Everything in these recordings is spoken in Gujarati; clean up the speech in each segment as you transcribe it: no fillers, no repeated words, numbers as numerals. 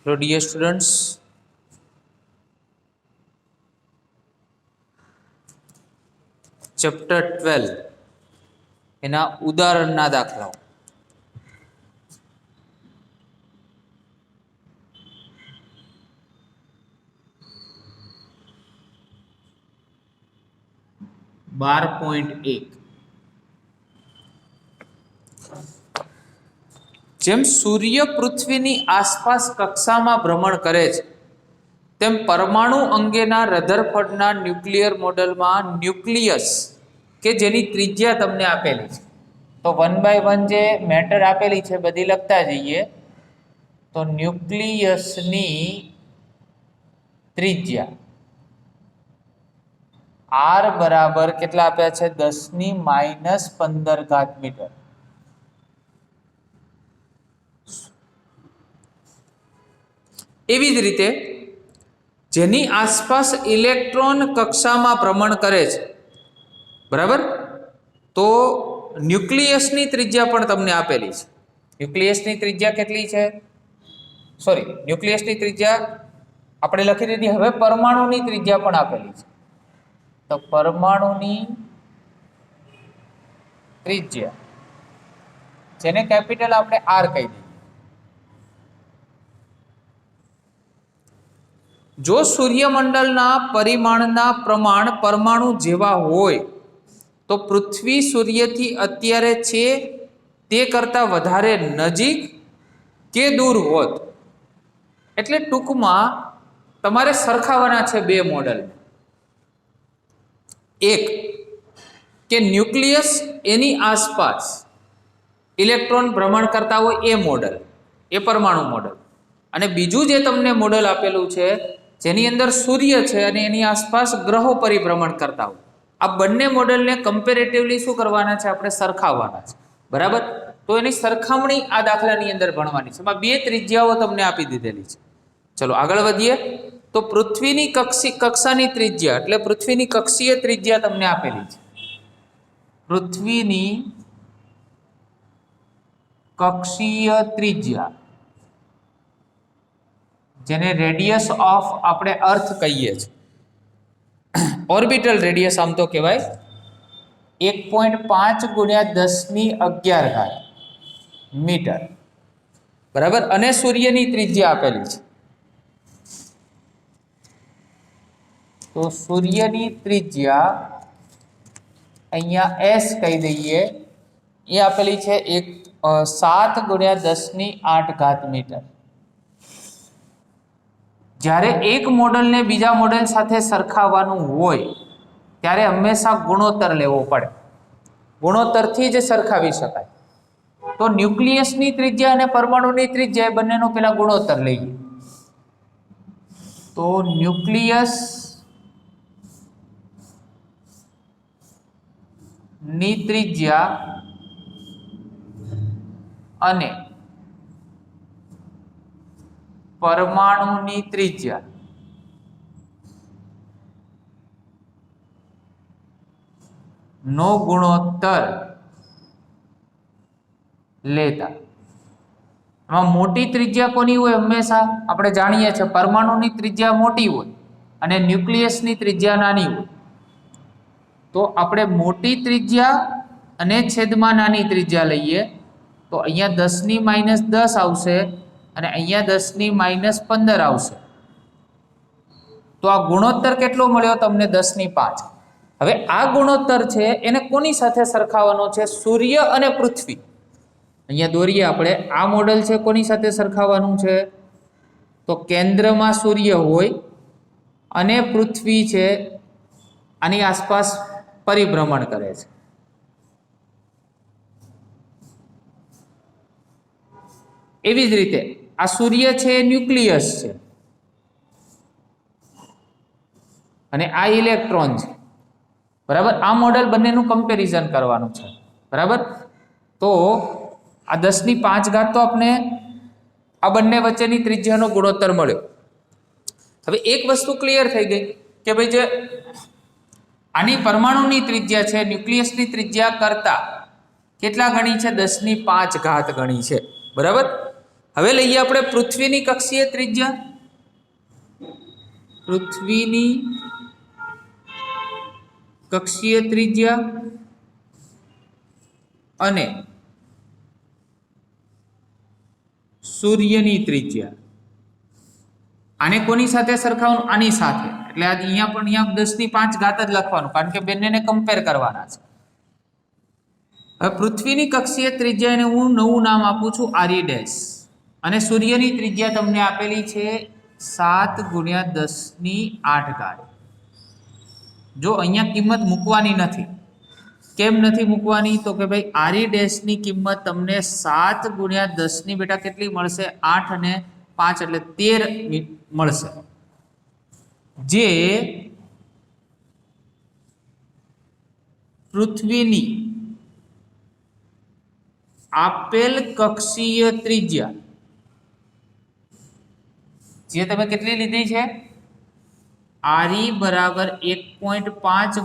So dear students, ચેપ્ટર 12 એના ઉદાહરણના દાખલાઓ. બાર પોઈન્ટ 1. જેમ સૂર્ય પૃથ્વીની આસપાસ કક્ષામાં ભ્રમણ કરે છે તેમ પરમાણુ અંગેના રધરફર્ડના ન્યુક્લિયર મોડેલમાં ન્યુક્લિયસ કે જેની ત્રિજ્યા તમને આપેલી છે, તો 1 by 1 જે મેટર આપેલી છે બધી લખતા જઈએ. તો ન્યુક્લિયસની ત્રિજ્યા r બરાબર કેટલા આપ્યા છે? 10⁻15 મીટર. એવી જ રીતે જેની આસપાસ ઇલેક્ટ્રોન કક્ષામાં ભ્રમણ કરે છે, બરાબર, તો ન્યુક્લિયસની ત્રિજ્યા પણ તમને આપેલી છે. ન્યુક્લિયસની ત્રિજ્યા કેટલી છે? ન્યુક્લિયસની ત્રિજ્યા આપણે લખી દીધી. હવે પરમાણુની ત્રિજ્યા પણ આપેલી છે. તો પરમાણુની ત્રિજ્યા જેને કેપિટલ આપણે આર કહી દઈએ. જો સૂર્યમંડળના પરિમાણના પ્રમાણ પરમાણુ જેવા હોય તો પૃથ્વી સૂર્યથી અત્યારે છે તે કરતાં વધારે નજીક કે દૂર હોત. એટલે ટૂંકમાં તમારે સરખાવવાના છે બે મોડેલ. એક કે ન્યુક્લિયસ એની આસપાસ ઇલેક્ટ્રોન ભ્રમણ કરતા હોય એ મોડેલ, એ પરમાણુ મોડેલ. અને બીજું જે તમને મોડેલ આપેલું છે જેની અંદર સૂર્ય છે અને એની આસપાસ ગ્રહો પરિભ્રમણ કરતા હોય, આ બંને મોડેલને કમ્પેરેટિવલી શું કરવાના છે? આપણે સરખાવવાના છે, બરાબર. તો એની સરખામણી આ દાખલાની અંદર ભણવાની છે. એમાં બે ત્રિજ્યાઓ તમને આપી દીધેલી છે. ચલો આગળ વધીએ. તો પૃથ્વીની કક્ષાની ત્રિજ્યા એટલે પૃથ્વીની કક્ષીય ત્રિજ્યા તમને આપેલી છે. પૃથ્વીની કક્ષીય ત્રિજ્યા જેને રેડિયસ ઓફ આપણે અર્થ કહીએ છીએ, ઓર્બિટલ રેડિયસ આમ તો કહેવાય, 1.5 × 10⁻11 મીટર, બરાબર. અને સૂર્યની ત્રિજ્યા આપેલી છે. તો સૂર્યની ત્રિજ્યા અહીંયા એસ કહી દઈએ, એ આપેલી છે 7 × 10⁸ મીટર. જ્યારે એક મોડલને બીજા મોડેલ સાથે સરખાવવાનું હોય ત્યારે હંમેશા ગુણોત્તર લેવો પડે. ગુણોત્તરથી જ સરખાવી શકાય. તો ન્યુક્લિયસની ત્રિજ્યા અને પરમાણુની ત્રિજ્યા એ બંનેનો પેલા ગુણોત્તર લઈએ. તો ન્યુક્લિયસ ની ત્રિજ્યા અને પરમાણુની ત્રિજ્યા નો ગુણોત્તર લેતા. એમાં મોટી ત્રિજ્યા કોની હોય? હંમેશા આપણે જાણીએ છીએ પરમાણુની ત્રિજ્યા મોટી હોય અને ન્યુક્લિયસની ત્રિજ્યા નાની હોય. તો આપણે મોટી ત્રિજ્યા અને છેદમાં નાની ત્રિજ્યા લઈએ તો અહીંયા 10⁻10 આવશે અને અહીંયા 10⁻15 આવશે. તો આ ગુણોત્તર કેટલો મળ્યો તમને? 10⁵. હવે આ ગુણોત્તર છે એને કોની સાથે સરખાવવાનો છે? સૂર્ય અને પૃથ્વી. અહીંયા દોરીએ આપણે. આ મોડેલ છે કોની સાથે સરખાવવાનું છે? તો કેન્દ્રમાં સૂર્ય હોય અને પૃથ્વી છે આની આસપાસ પરિભ્રમણ કરે છે. એવી જ રીતે આ સૂર્ય છે એ ન્યુક્લિયસ છે અને આ ઇલેક્ટ્રોન છે, બરાબર. આ મોડેલ બંનેનું કમ્પેરિઝન કરવાનું છે, બરાબર. તો આ 10⁵ તો આપણે આ બંને વચ્ચેની ત્રિજ્યાનો ગુણોત્તર મળ્યો. હવે એક વસ્તુ ક્લિયર થઈ ગઈ કે ભાઈ જે આની પરમાણુની ત્રિજ્યા છે ન્યુક્લિયસની ત્રિજ્યા કરતા કેટલા ગણી છે? 10⁵ ગણી છે, બરાબર. હવે લઈએ આપણે પૃથ્વીની કક્ષીય ત્રિજ્યા. પૃથ્વીની કક્ષીય ત્રિજ્યા અને સૂર્યની ત્રિજ્યા. આને કોની સાથે સરખાવવાનું? આની સાથે. એટલે અહીંયા પણ અહીંયા 10⁵ જ લખવાનું, કારણ કે બંનેને કમ્પેર કરવાના છે. હવે પૃથ્વીની કક્ષીય ત્રિજ્યાને હું નવું નામ આપું છું આરી ડેશ, અને સૂર્યની ત્રિજ્યા તમને આપેલી છે 7 × 10⁸. જો અહીંયા કિંમત મૂકવાની નથી. કેમ નથી મૂકવાની? તો કે ભાઈ આરી ડેશની કિંમત તમને 7 × 10 બેટા કેટલી મળશે? 8 અને 5 એટલે 13 મળશે, જે પૃથ્વીની આપેલ કક્ષીય ત્રિજ્યા, જે તમે કેટલી લીધી છે? આરી બરાબર 1.5 ×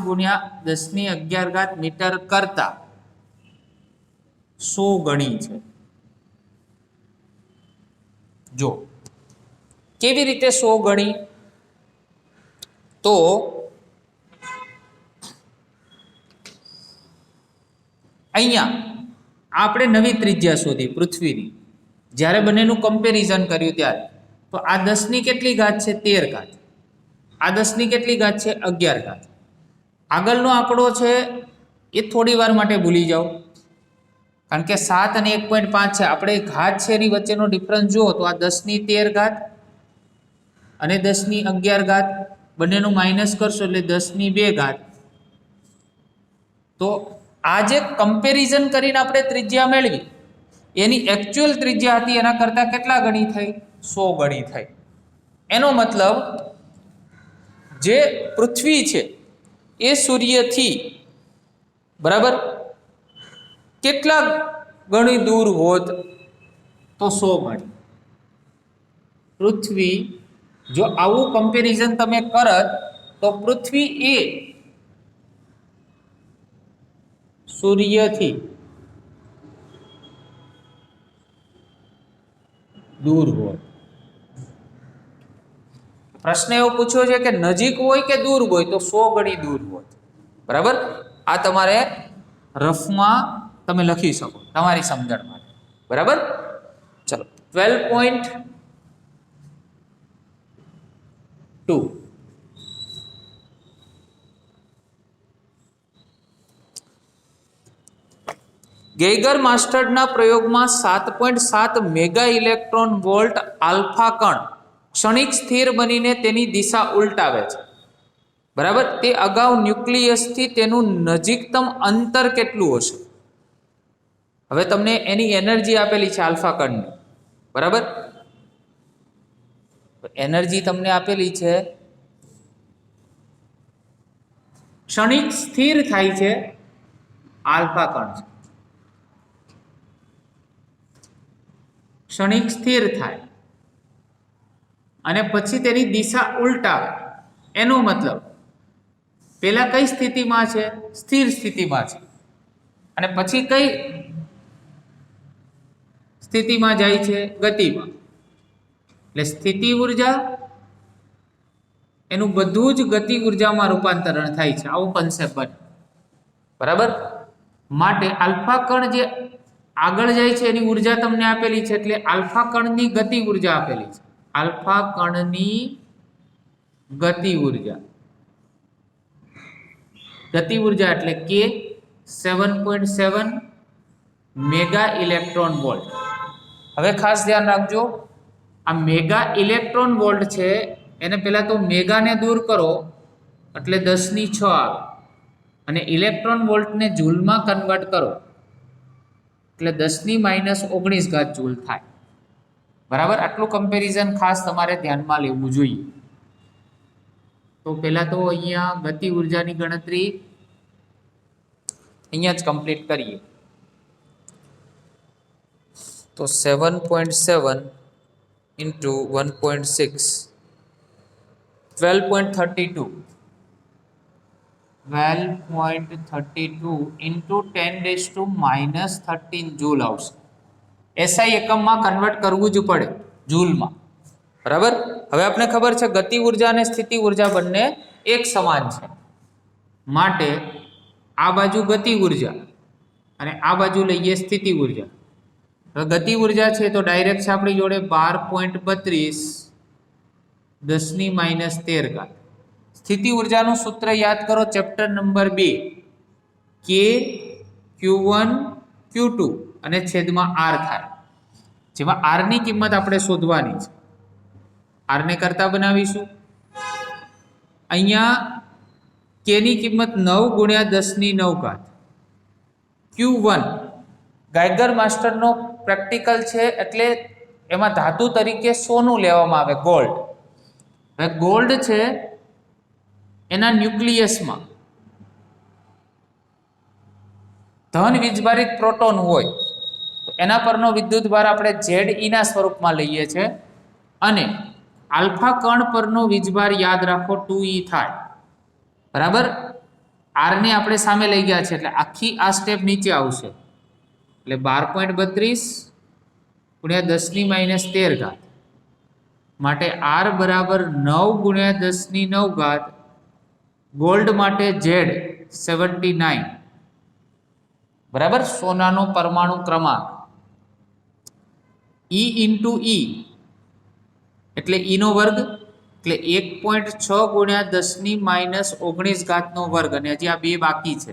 10⁻11 મીટર કરતા 100 ગણી છે. જો કેવી રીતે 100 ગણી? તો અહીંયા આપણે નવી ત્રિજ્યા શોધી પૃથ્વીની, જ્યારે બંનેનું કમ્પેરિઝન કર્યું ત્યારે. તો આ 10 ની કેટલી ઘાત છે? 13 ઘાત. આ 10 ની કેટલી ઘાત છે? 11 ઘાત. આગળનો આંકડો છે એ થોડી વાર માટે ભૂલી જાઓ, કારણ કે 7 અને 1.5 છે. આપણે ઘાત છે એની વચ્ચેનો ડિફરન્સ જુઓ તો આ 10 ની 13 ઘાત અને 10 ની 11 ઘાત બંનેનું માઇનસ કરશો એટલે 10 ની 2 ઘાત. તો આ જે કમ્પેરિઝન કરીને આપણે ત્રિજ્યા મેળવી એની એકચ્યુઅલ ત્રિજ્યા હતી એના કરતાં કેટલા ગણી થઈ? 100 ગણી થઈ. એનો મતલબ જે પૃથ્વી છે એ સૂર્યથી બરાબર કેટલા ગણી દૂર હોત? તો 100 ગણી. પૃથ્વી જો આવું કમ્પેરિઝન તમે કરત તો પૃથ્વી એ સૂર્યથી દૂર હોય. પ્રશ્ન એવો પૂછ્યો છે કે નજીક હોય કે દૂર હોય? તો 100 ગણી દૂર હોય. બરાબર? આ તમારે રફમાં તમે લખી શકો તમારી સમજણ માટે. બરાબર? ચલો 12.2 ગેઇગર માસ્ટર્ડના પ્રયોગમાં 7.7 મેગા ઇલેક્ટ્રોન વોલ્ટ આલ્ફા કણ ક્ષણિક સ્થિર બનીને તેની દિશા ઉલટાવે છે. બરાબર? તે અગાઉ ન્યુક્લિયસથી તેનું નજીકતમ અંતર કેટલું હશે? હવે તમને એની એનર્જી આપેલી છે આલ્ફા કણની. બરાબર? એનર્જી તમને આપેલી છે, ક્ષણિક સ્થિર થાય છે આલ્ફા કણ છે. ક્ષણિક સ્થિર થાય અને પછી તેની દિશા ઉલટાવે. એનો મતલબ પેલા કઈ સ્થિતિમાં છે? સ્થિર સ્થિતિમાં છે. અને પછી કઈ સ્થિતિમાં જાય છે? ગતિમાં. એટલે સ્થિતિ ઉર્જા એનું બધું જ ગતિ ઉર્જામાં રૂપાંતરણ થાય છે. આવું કન્સેપ્ટ બને. બરાબર? માટે આલ્ફા કણ જે આગળ જાય છે એની ઉર્જા તમને આપેલી છે, એટલે આલ્ફા કણની ગતિ ઉર્જા આપેલી છે. આલ્ફા કણની ગતિ ઉર્જા એટલે કે 7.7 મેગા ઇલેક્ટ્રોન વોલ્ટ. હવે ખાસ ધ્યાન રાખજો, આ મેગા ઇલેક્ટ્રોન વોલ્ટ છે એને પહેલા તો મેગાને દૂર કરો એટલે 10⁶ આવે, અને ઇલેક્ટ્રોન વોલ્ટને જૂલમાં કન્વર્ટ કરો એટલે 10⁻⁻19 જૂલ થાય. બરાબર? આટલું કમ્પેરિઝન ખાસ તમારે ધ્યાનમાં લેવું જોઈએ. તો પહેલા તો અહીંયા ગતિ ઉર્જાની ગણતરી અહીંયા જ કમ્પ્લીટ કરીએ. તો 7.7 into 1.6 12.32 into 10⁻⁻13 જૂલ આવશે. SI એકમમાં કન્વર્ટ કરવું જ પડે, જૂલમાં, બરાબર. હવે આપણે ખબર છે ગતિ ઉર્જા અને સ્થિતિ ઉર્જા બંને એક સમાન છે, માટે આ બાજુ ગતિ ઉર્જા અને આ બાજુ લઈએ સ્થિતિ ઉર્જા. હવે ગતિ ઉર્જા છે તો ડાયરેક્ટ છે આપણી જોડે 12.32 10 - 13. સ્થિતિ ઉર્જાનું સૂત્ર યાદ કરો, chapter number 2, K Q1 Q2 અને છેદમાં R થાય, જેમાં R ની કિંમત આપણે શોધવાની છે. R ને કરતા બનાવીશું. અહીંયા K ની કિંમત 9 × 10⁹. Q1 ગાયગર માસ્ટરનો પ્રેક્ટિકલ છે એટલે એમાં ધાતુ તરીકે સોનું લેવામાં આવે, ગોલ્ડ. હવે ગોલ્ડ છે એના ન્યુક્લિયસમાં ધન વીજભારિત પ્રોટોન હોય તો એના પરનો વિદ્યુત ભાર આપણે ZE ના સ્વરૂપમાં લઈએ છીએ, અને આલ્ફા કણ પરનો વીજભાર યાદ રાખો 2E થાય, બરાબર. R ને આપણે સામે લઈ ગયા છે એટલે આખી આ સ્ટેપ નીચે આવશે, એટલે 12.32 × 10 - 13. માટે R બરાબર 9 × 10⁹. ગોલ્ડ માટે Z 79, બરાબર, સોનાનો પરમાણુ ક્રમાંક. E × E એટલે E નો વર્ગ, એટલે 1.6 × 10 - 19 અને હજી આ બે બાકી છે,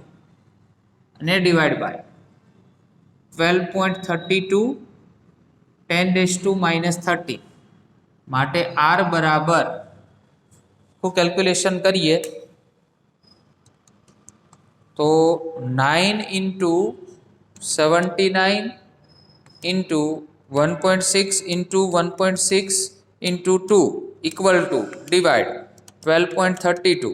અને ડિવાઈડ બાય 12.32 10 - 30. માટે R બરાબર, હું કેલ્ક્યુલેશન કરીએ તો 9 × 79 × 1.6 × 1.6 × 2 = ડિવાઈડ 12.32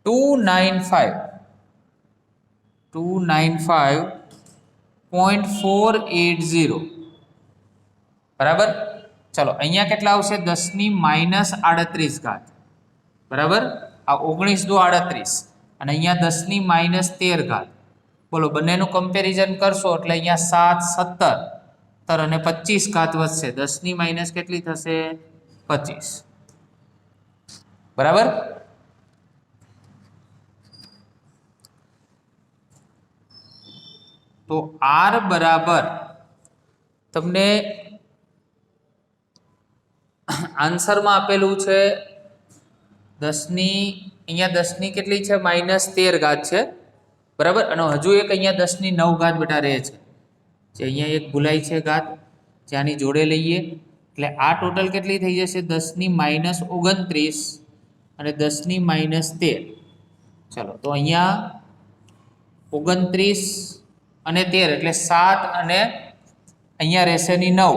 295.480, બરાબર. ચલો અહીંયા કેટલા આવશે? 10 - 38, બરાબર. આ 19 × 38 અને અહીંયા 10 - 13. બોલો, બંનેનું કમ્પેરિઝન કરશો એટલે અહીંયા 7 17 અને 25 વધશે. 10 - કેટલી થશે? 25, બરાબર. તો R બરાબર તમને આન્સરમાં આપેલું છે 10 અહીંયા 10 કેટલી છે? -13 છે, બરાબર. અને હજુ એક અહીંયા 10⁹ બેટા રહે છે, જે અહીંયા એક ભૂલાઈ છે ઘાત, જ્યાંની જોડે લઈએ એટલે આ ટોટલ કેટલી થઈ જશે? 10 - 29 અને 10 - 13. ચલો, તો અહીંયા 29 અને 13 એટલે 7 અને અહીંયા રહેશે 9,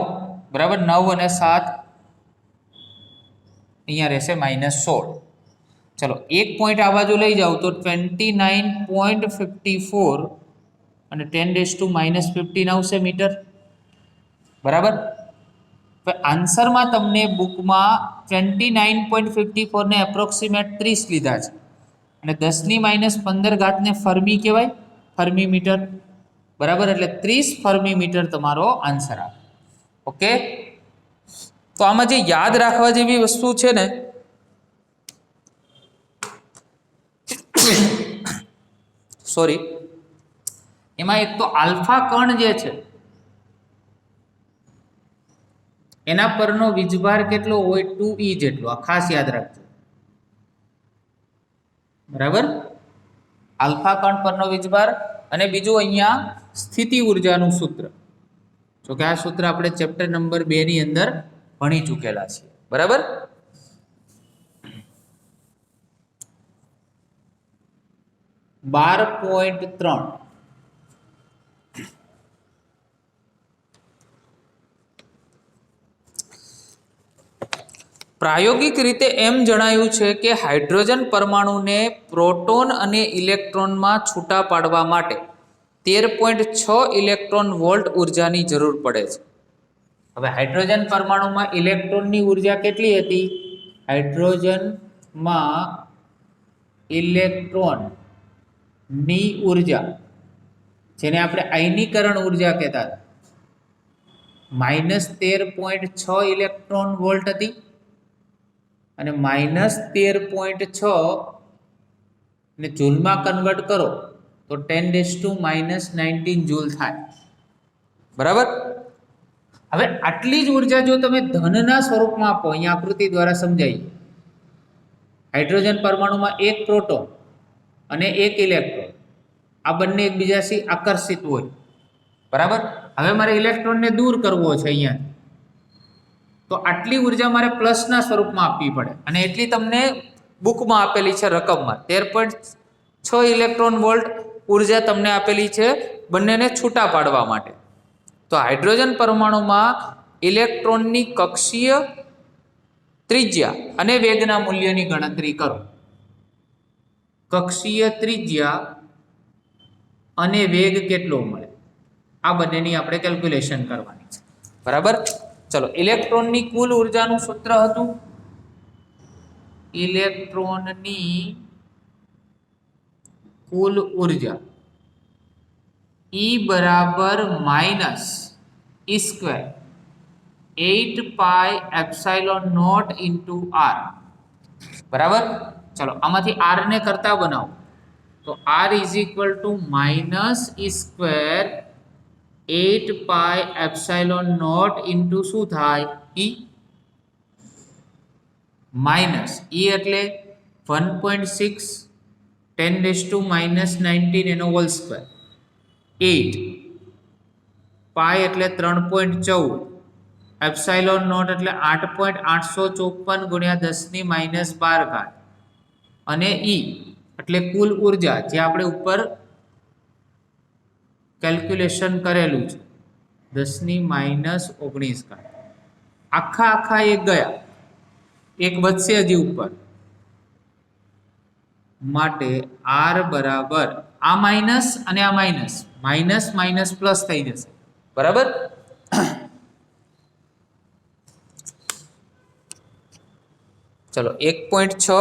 બરાબર. 9 અને 7 અહીંયા રહેશે -16. ચલો, એક પોઈન્ટ આ બાજુ લઈ જાવ તો 29.54 અને 10 - -15 આવશે મીટર, બરાબર. આન્સરમાં તમને બુકમાં 29.54 ને એપ્રોક્સિમેટ 30 લીધા છે, અને 10 - 15 ને ફર્મી કહેવાય, ફર્મી મીટર, બરાબર. એટલે 30 ફર્મી મીટર તમારો આન્સર આવે. ઓકે, તો આમાં જે યાદ રાખવા જેવી વસ્તુ છે ને, સોરી, એમાં એક તો આલ્ફા કણ જે છે એના પરનો વીજભાર કેટલો હોય? 2E જેટલો. આ ખાસ યાદ રાખજો, બરાબર. આલ્ફા કણ પરનો વીજભાર. અને બીજું અહીંયા સ્થિતિ ઉર્જાનું સૂત્ર, જો કે આ સૂત્ર આપણે ચેપ્ટર નંબર 2 ની અંદર ભણી ચૂકેલા છીએ, બરાબર. .3 પ્રાયોગિક રીતે એમ જણાયું છે કે હાઇડ્રોજન પરમાણુને પ્રોટોન અને ઇલેક્ટ્રોનમાં છૂટા પાડવા માટે 13.6 ઇલેક્ટ્રોન વોલ્ટ ઉર્જાની જરૂર પડે છે. હવે હાઇડ્રોજન પરમાણુમાં ઇલેક્ટ્રોનની ઉર્જા કેટલી હતી? હાઇડ્રોજનમાં ઇલેક્ટ્રોનની ઉર્જા જેને આપણે આયનીકરણ ઉર્જા કહેતા હતા, -13.6 ઇલેક્ટ્રોન વોલ્ટ હતી અને -13.6 ને જૂલમાં કન્વર્ટ કરો તો 10⁻⁻⁹ જૂલ થાય, બરાબર. હવે આટલી જ ઉર્જા જો તમે ધનના સ્વરૂપમાં આપો, અહીંયા આકૃતિ દ્વારા સમજાય, હાઇડ્રોજન પરમાણુમાં એક પ્રોટોન અને એક ઇલેક્ટ્રોન, આ બંને એકબીજાથી આકર્ષિત હોય, બરાબર. હવે મારે ઇલેક્ટ્રોનને દૂર કરવો છે અહીંયા, તો આટલી ઉર્જા મારે પ્લસના સ્વરૂપમાં આપવી પડે અને એટલી તમને બુકમાં આપેલી છે રકમમાં, 13.6 ઇલેક્ટ્રોન વોલ્ટ ઉર્જા તમને આપેલી છે બંનેને છૂટા પાડવા માટે. તો હાઇડ્રોજન પરમાણુમાં ઇલેક્ટ્રોનની કક્ષીય ત્રિજ્યા અને વેગના મૂલ્યની ગણતરી કરો. કક્ષીય ત્રિજ્યા અને વેગ કેટલો મળે, આ બંનેની આપણે કેલ્ક્યુલેશન કરવાની છે, બરાબર. ચલો, ઇલેક્ટ્રોનની કુલ ઉર્જાનું સૂત્ર હતું, ઇલેક્ટ્રોનની કુલ ઉર્જા E બરાબર -E², 8πε0 ઇન્ટુ R, બરાબર. ચલો, આમાંથી R ને કરતા બનાવો તો R = -E², 8πε0 ઇન્ટુ શું થાય, E. માઇનસ E એટલે 1.6 10⁻⁻⁹ એનો હોલ સ્ક્વેર, 8 પાઈ એટલે 3.14, એપ્સાઇલોન નોટ એટલે 8.854 ગુણ્યા 10⁻12 અને E એટલે કુલ ઉર્જા જે આપણે ઉપર કેલ્ક્યુલેશન કરેલું છે 10⁻19 આખા એક ગયા, એક વધશે હજી ઉપર, માટે R બરાબર આ માઇનસ અને આ માઇનસ, માઇનસ પ્લસ થઈ જશે, બરાબર. ચલો, 1.6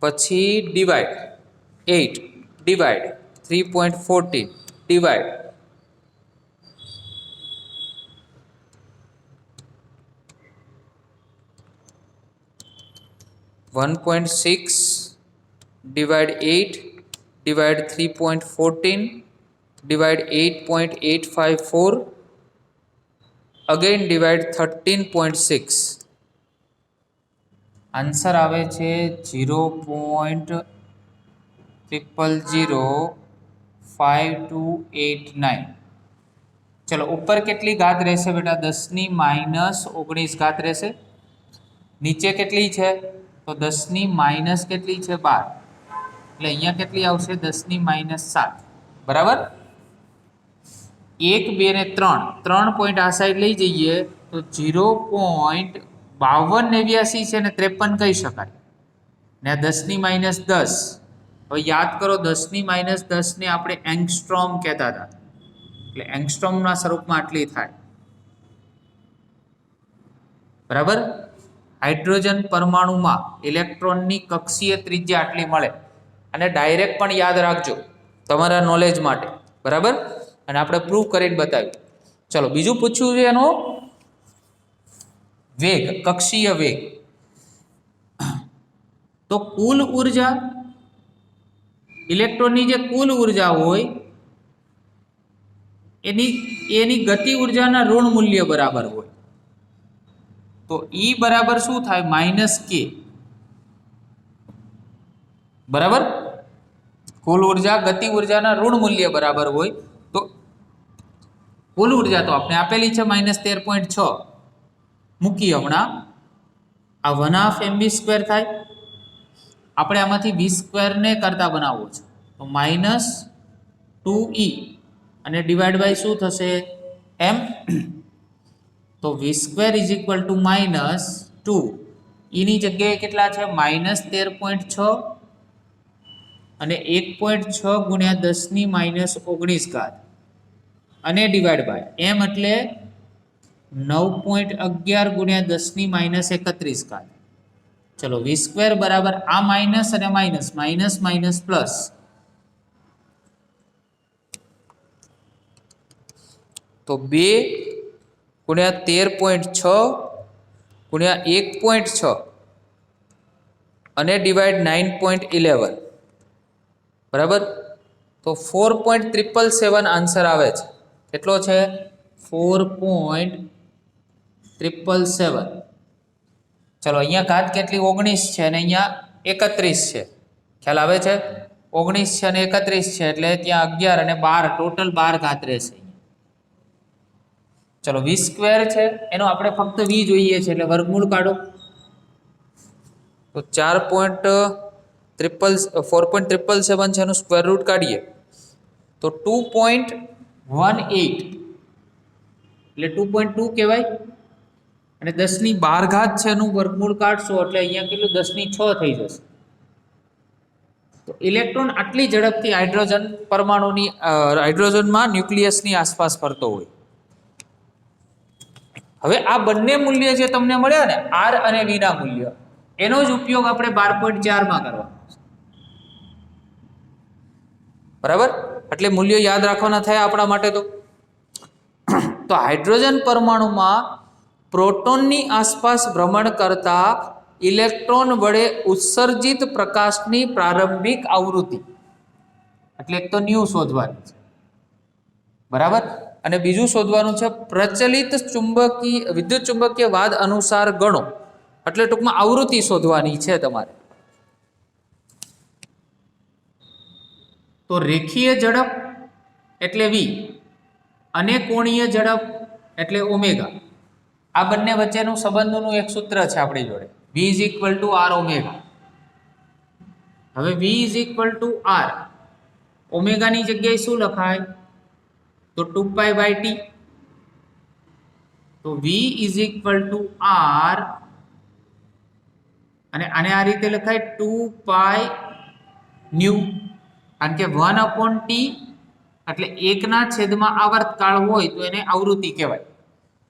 પછી divide 8 divide 3.14 divide 1.6 divide 8 divide 3.14 divide 8.854 again divide 13.6, answer આવે છે 0.005289. ચલો, ઉપર કેટલી ઘાત રહેશે બેટા, 10⁻19 ઘાત રહેશે. નીચે કેટલી છે તો 10⁻- કેટલી છે 12, એટલે અહીંયા કેટલી આવશે 10⁻⁷, બરાબર. 1 2 ને 3 પોઈન્ટ આ સાઈડ લઈ જઈએ તો 0.5289 છે ને 53 કહી શકાય ને 10⁻10. હવે યાદ કરો 10⁻10 ને આપણે એંગસ્ટ્રોમ કહેતા હતા, એટલે એંગસ્ટ્રોમના સ્વરૂપમાં આટલી થાય, બરાબર. હાઇડ્રોજન પરમાણુમાં ઇલેક્ટ્રોનની કક્ષીય ત્રિજ્યા આટલી મળે, અને ડાયરેક્ટ પણ યાદ રાખજો તમારા નોલેજ માટે, બરાબર. અને આપણે પ્રૂવ કરીને બતાવ્યું. ચલો, બીજું પૂછ્યું છે એનો વેગ, કક્ષીય વેગ. તો કુલ ઉર્જા, ઇલેક્ટ્રોનની જે કુલ ઉર્જા હોય એની ગતિ ઉર્જાના ઋણ મૂલ્ય બરાબર હોય. તો E બરાબર શું થાય, -k, બરાબર. કુલ ઉર્જા ગતિ ઉર્જાના ઋણ મૂલ્ય બરાબર હોય, તો કુલ ઉર્જા તો આપણે આપેલી છે -13.6 મૂકી, હમણાં આ 1/2 mv² થાય, આપણે આમાંથી v² ને કરતા બનાવવો છે તો -2e અને ડિવાઈડ બાય શું થશે m, તો v² = -2, એની જગ્યાએ કેટલા છે -13.6 અને 1.6 ગુણ્યા 10⁻19 અને ડિવાઈડ બાય m એટલે 9.11 ગુણ્યા 10⁻31. ચલો, v² બરાબર આ માઇનસ અને માઇનસ પ્લસ તો 2 ગુણ્યા 13.6 ગુણ્યા 1.6 અને ડિવાઈડ 9.11 બરાબર. તો 4.777 આન્સર આવે છે. કેટલો છે? 4.777. ચલો અહીંયા ઘાત કેટલી? 19 છે અને અહીંયા 31 છે. ખ્યાલ આવે છે? 19 છે અને 31 છે એટલે ત્યાં 11 અને 12 ટોટલ 12 ઘાત રહેશે. ચલો v સ્ક્વેર છે એનો આપણે ફક્ત v જોઈએ છે એટલે વર્ગમૂળ કાઢો. તો 4.777 છે એનું સ્ક્વેર રૂટ કાઢીએ તો 2.18 એટલે 2.2 કહેવાય. અને 10⁻12 ઘાત છે એનું વર્ગમૂળ કાઢશો એટલે અહીંયા કેટલું 10⁶ થઈ જશે. તો ઇલેક્ટ્રોન આટલી ઝડપથી હાઇડ્રોજન પરમાણુની હાઇડ્રોજનમાં ન્યુક્લિયસની આસપાસ ફરતો હોય. હવે આ બંને મૂલ્ય જે તમને મળ્યા ને આર અને વી ના મૂલ્ય એનો જ ઉપયોગ આપણે 12.4 માં કરવાનો છે. બરાબર. એટલે મૂલ્યો યાદ રાખવાના થયા આપણા માટે. તો હાઇડ્રોજન પરમાણુમાં પ્રોટોનની આસપાસ ભ્રમણ કરતા ઇલેક્ટ્રોન વડે ઉત્સર્જિત પ્રકાશની પ્રારંભિક આવૃત્તિ એટલે એક તો ન્યૂ શોધવાની છે. બરાબર. અને બીજું શોધવાનું છે પ્રચલિત વિદ્યુત ચુંબકીય વાદ અનુસાર ગણો એટલે ટૂંકમાં આવૃત્તિ શોધવાની છે તમારે. તો રેખીય ઝડપ એટલે v અને કોણીય ઝડપ એટલે ઓમેગા. આ બંને વચ્ચેનું સંબંધનું એક સૂત્ર છે આપણી જોડે v = r ઓમેગા. હવે v = r ઓમેગાની જગ્યાએ શું લખાય? તો 2π/t. તો v = r અને આને આ રીતે લખાય 2π ન્યુ. કારણ કે 1/t એટલે 1/માં આવર્તકાળ હોય તો એને આવૃત્તિ કહેવાય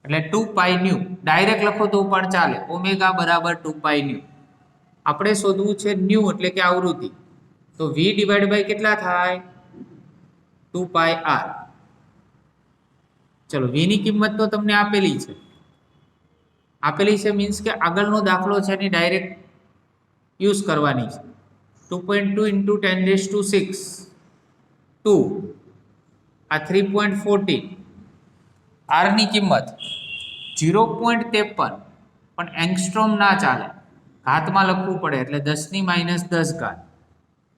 એટલે 2π ન્યુ. ડાયરેક્ટ લખો તો પણ ચાલે. ઓમેગા બરાબર 2π ન્યુ. આપણે શોધવું છે ન્યુ એટલે કે આવૃત્તિ. તો v / કેટલા થાય? 2πr. ચલો v ની કિંમત તો તમને આપેલી છે મીન્સ કે આગળનો દાખલો છે એની ડાયરેક્ટ યુઝ કરવાની છે. 2.2 × 10⁶ 2 આ 3.14. r ની કિંમત 0.53 પણ એંગસ્ટ્રોમ ના ચાલે, ઘાતમાં લખવું પડે એટલે 10⁻10 ઘાત.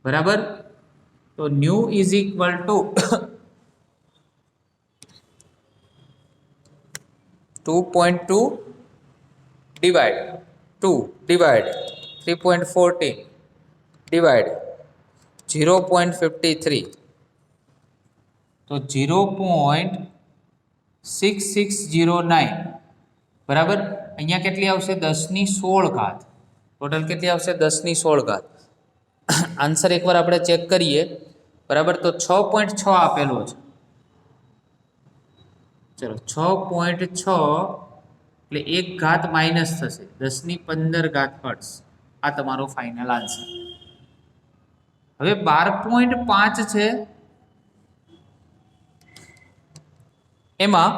બરાબર. તો ન્યુ = 2.2 ડિવાઇડ 3.14 ડિવાઇડ 0.53 તો 0.6609. બરાબર. અહીંયા કેટલી આવશે? 10⁻16 ઘાત. ટોટલ કેટલી આવશે? 10⁻16 ઘાત. આન્સર એકવાર આપણે ચેક કરીએ. બરાબર. તો 6.6 આપેલો છે. ચલો 6.6 એટલે 1 ઘાત માઇનસ થશે 10⁻15 ઘાત હર્ટ્ઝ. આ તમારો ફાઇનલ આન્સર. હવે 12.5 છે એમાં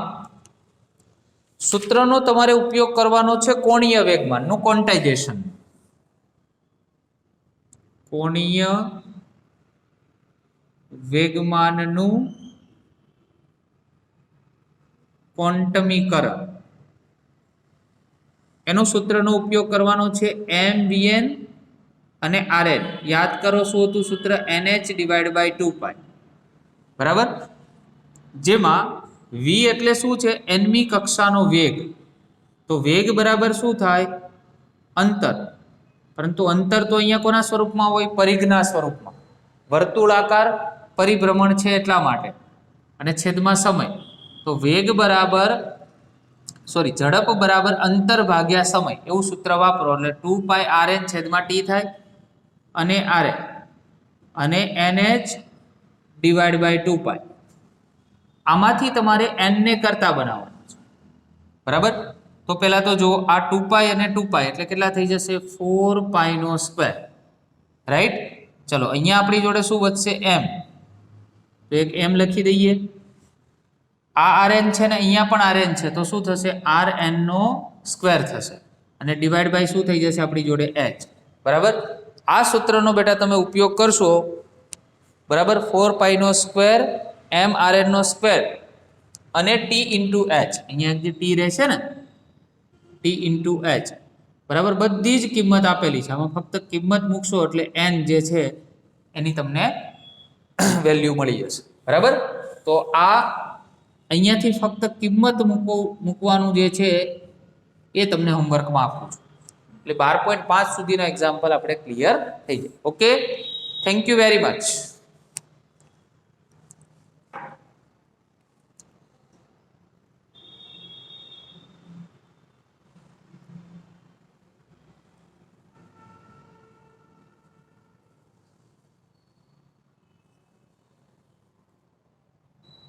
સૂત્રનો તમારે ઉપયોગ કરવાનો છે કોણીય વેગમાનનું ક્વોન્ટાઇઝેશન. કોણીય વેગમાનનું ક્વોન્ટમીકરણ એનો સૂત્રનો ઉપયોગ કરવાનો છે mvn અને rn. યાદ કરો શું હતું સૂત્ર? nh/2π. બરાબર. જેમાં v એટલે શું છે? nમી કક્ષાનો વેગ. તો વેગ બરાબર શું થાય? અંતર. પરંતુ અંતર તો અહીંયા કોના સ્વરૂપમાં હોય? પરિઘના સ્વરૂપમાં. વર્તુળાકાર પરિભ્રમણ છે એટલા માટે. અને છેદમાં સમય. તો વેગ બરાબર ઝડપ બરાબર અંતર ભાગ્યા સમય એવું સૂત્ર વાપરો એટલે 2πrn/t થાય અને rn અને nh/2π. આમાંથી તમારે n ને કરતા બનાવવાનું છે. બરાબર. તો પહેલા તો જો આ 2π અને 2π એટલે કેટલા થઈ જશે? 4π². રાઈટ. ચલો અહીંયા આપણી જોડે શું વધશે? m. તો એક m લખી દઈએ. આ RN છે ને અહીંયા પણ RN છે તો શું થશે RN નો સ્ક્વેર થશે અને ડિવાઈડ બાય શું થઈ જશે આપણી જોડે h બરાબર આ સૂત્રનો બેટા તમે ઉપયોગ કરશો બરાબર 4 પાઈ નો સ્ક્વેર m RN નો સ્ક્વેર અને t into h અહીંયા જે t રહેશે ને t into h બરાબર બધી જ કિંમત આપેલી છે આમાં ફક્ત કિંમત મૂકશો એટલે n જે છે એની તમને વેલ્યુ મળી જશે બરાબર તો આ અહીંયાથી ફક્ત કિંમત મૂકવાનું જે છે એ તમને હોમવર્કમાં આપું છું એટલે 12.5 સુધીના એક્ઝામ્પલ આપણે ક્લિયર થઈ જાય okay thank you very much